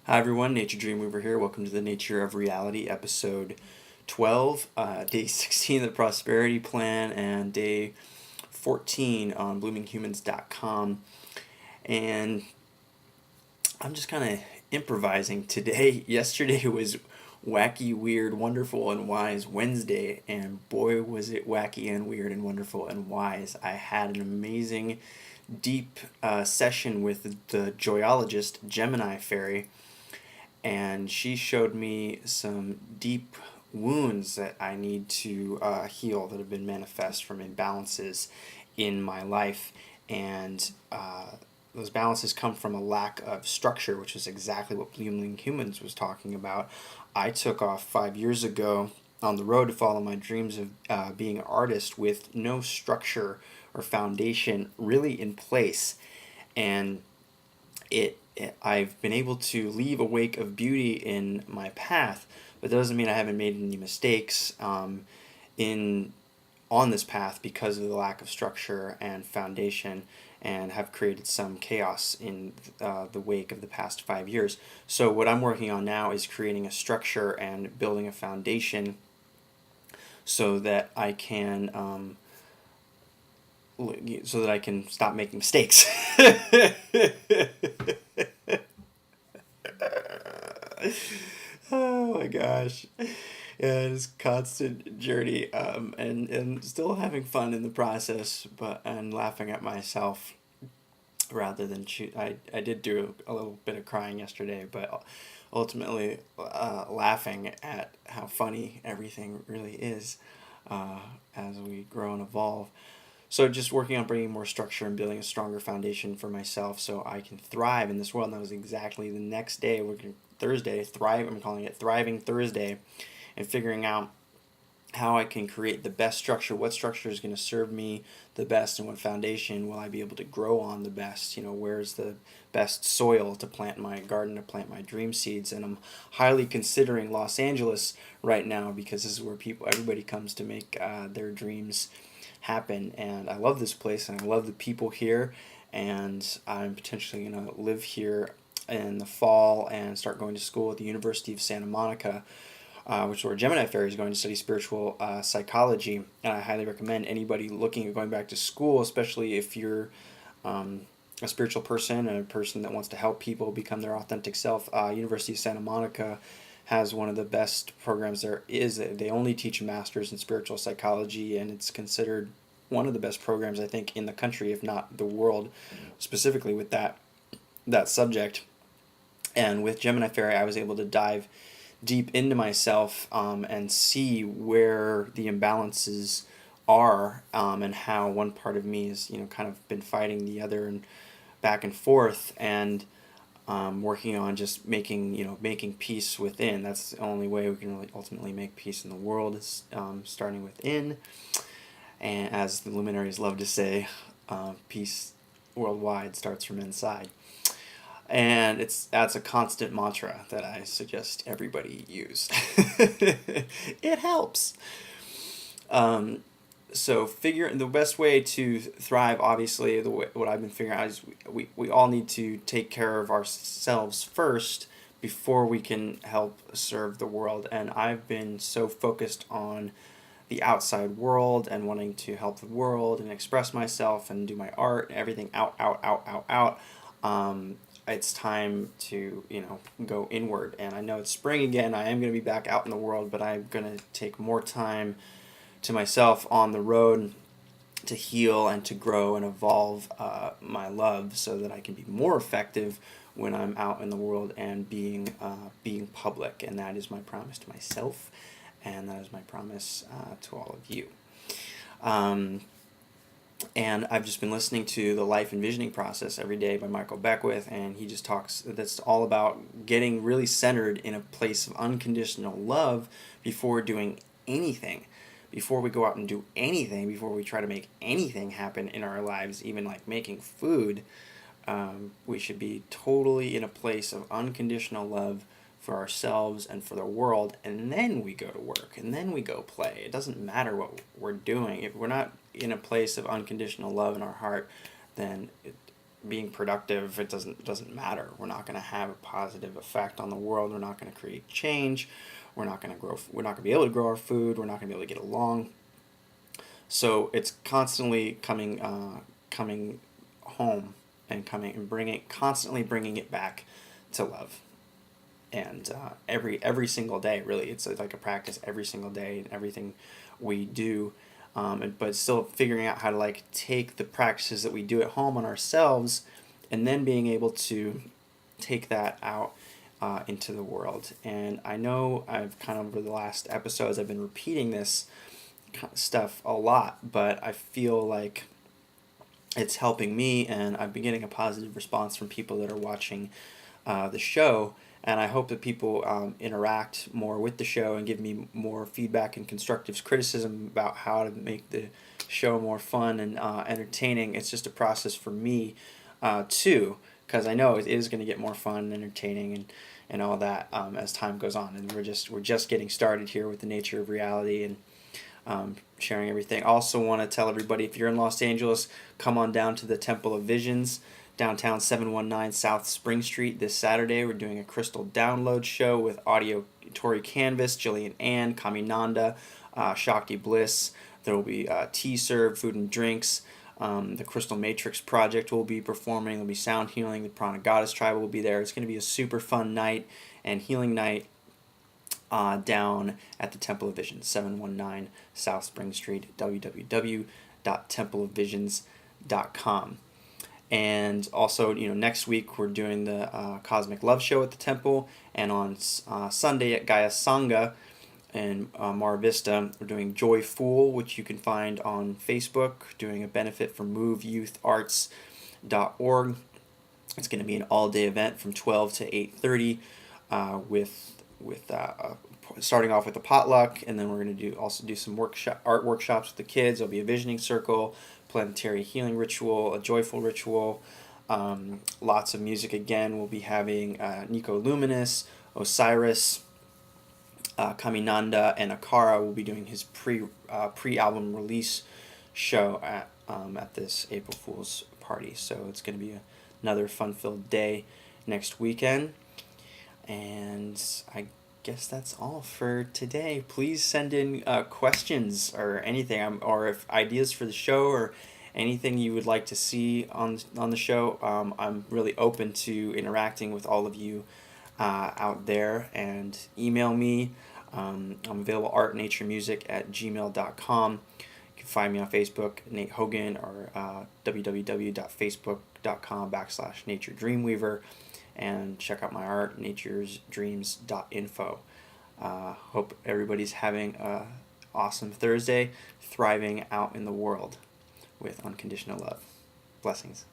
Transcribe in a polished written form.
Hi everyone, Nature Dream Weaver here. Welcome to the Nature of Reality, episode 12, day 16 of the Prosperity Plan, and day 14 on bloominghumans.com. And I'm just kind of improvising today. Yesterday was Wacky, Weird, Wonderful, and Wise Wednesday, and boy was it wacky and weird and wonderful and wise. I had an amazing, deep session with the joyologist, Gemini Fairy, and she showed me some deep wounds that I need to heal that have been manifest from imbalances in my life. And those balances come from a lack of structure, which is exactly what Blooming Humans was talking about. I took off 5 years ago on the road to follow my dreams of being an artist with no structure or foundation really in place. And I've been able to leave a wake of beauty in my path, but that doesn't mean I haven't made any mistakes in on this path because of the lack of structure and foundation, and have created some chaos in the wake of the past 5 years. So what I'm working on now is creating a structure and building a foundation so that I can stop making mistakes. Oh my gosh. Yeah, it's a constant journey, and still having fun in the process, and laughing at myself rather than I did do a little bit of crying yesterday, but ultimately laughing at how funny everything really is as we grow and evolve. So just working on bringing more structure and building a stronger foundation for myself so I can thrive in this world. And that was exactly the next day. We're going Thursday, thrive. I'm calling it Thriving Thursday, and figuring out how I can create the best structure. What structure is going to serve me the best, and what foundation will I be able to grow on the best? Where's the best soil to plant my garden, to plant my dream seeds? And I'm highly considering Los Angeles right now because this is where everybody comes to make their dreams happen. And I love this place, and I love the people here, and I'm potentially going to live here in the fall and start going to school at the University of Santa Monica, which is where Gemini Fairy is going to study spiritual psychology. And I highly recommend anybody looking at going back to school, especially if you're a spiritual person and a person that wants to help people become their authentic self. University of Santa Monica has one of the best programs there is. They only teach masters in spiritual psychology, and it's considered one of the best programs, I think, in the country, if not the world, specifically with that subject. And with Gemini Fairy, I was able to dive deep into myself and see where the imbalances are, and how one part of me is kind of been fighting the other and back and forth, and working on just making peace within. That's the only way we can really ultimately make peace in the world, is starting within. And as the luminaries love to say, peace worldwide starts from inside. And that's a constant mantra that I suggest everybody use. It helps. So the best way to thrive, obviously, what I've been figuring out is we all need to take care of ourselves first before we can help serve the world. And I've been so focused on the outside world and wanting to help the world and express myself and do my art and everything out. It's time to go inward. And I know it's spring again. I am going to be back out in the world, but I'm going to take more time to myself on the road to heal and to grow and evolve my love, so that I can be more effective when I'm out in the world and being public. And that is my promise to myself, and that is my promise to all of you. And I've just been listening to the Life Envisioning Process every day by Michael Beckwith, and he just talks, that's all about getting really centered in a place of unconditional love before doing anything. Before we go out and do anything, before we try to make anything happen in our lives, even like making food, we should be totally in a place of unconditional love for ourselves and for the world, and then we go to work, and then we go play. It doesn't matter what we're doing. If we're not in a place of unconditional love in our heart, then being productive, it doesn't matter. We're not going to have a positive effect on the world. We're not going to create change. We're not going to grow. We're not going to be able to grow our food. We're not going to be able to get along. So it's constantly coming home and constantly bringing it back to love. And every single day, really, it's like a practice every single day in everything we do. But still figuring out how to like take the practices that we do at home on ourselves, and then being able to take that out into the world. And I know I've kind of over the last episodes I've been repeating this stuff a lot, but I feel like it's helping me, and I've been getting a positive response from people that are watching the show. And I hope that people interact more with the show and give me more feedback and constructive criticism about how to make the show more fun and entertaining. It's just a process for me too, because I know it is going to get more fun and entertaining and all that as time goes on. And we're just getting started here with the nature of reality and sharing everything. Also want to tell everybody, if you're in Los Angeles, come on down to the Temple of Visions, downtown 719 South Spring Street this Saturday. We're doing a crystal download show with audio Tori Canvas, Jillian Ann, Kaminanda, Shakti Bliss. There will be tea served, food and drinks. The Crystal Matrix Project will be performing. There'll be sound healing. The Prana Goddess Tribe will be there. It's going to be a super fun night and healing night down at the Temple of Visions, 719 South Spring Street, www.templeofvisions.com. And also, next week we're doing the Cosmic Love Show at the Temple, and on Sunday at Gaia Sangha in Mar Vista, we're doing Joy Fool, which you can find on Facebook, doing a benefit for MoveYouthArts.org. It's going to be an all-day event from 12 to 8:30 with starting off with a potluck, and then we're going to also do some art workshops with the kids. There'll be a visioning circle, planetary healing ritual, a joyful ritual, lots of music again. We'll be having Nico Luminous, Osiris, Kaminanda, and Akara will be doing his pre-album release show at this April Fool's party. So it's going to be another fun-filled day next weekend. And I guess that's all for today. Please send in questions or anything, or if ideas for the show or anything you would like to see on the show. I'm really open to interacting with all of you out there, and email me. I'm available artnaturemusic@gmail.com. You can find me on Facebook, Nate Hogan, or www.facebook.com/Nature Dreamweaver. And check out my art, naturesdreams.info. Hope everybody's having an awesome Thursday, thriving out in the world with unconditional love. Blessings.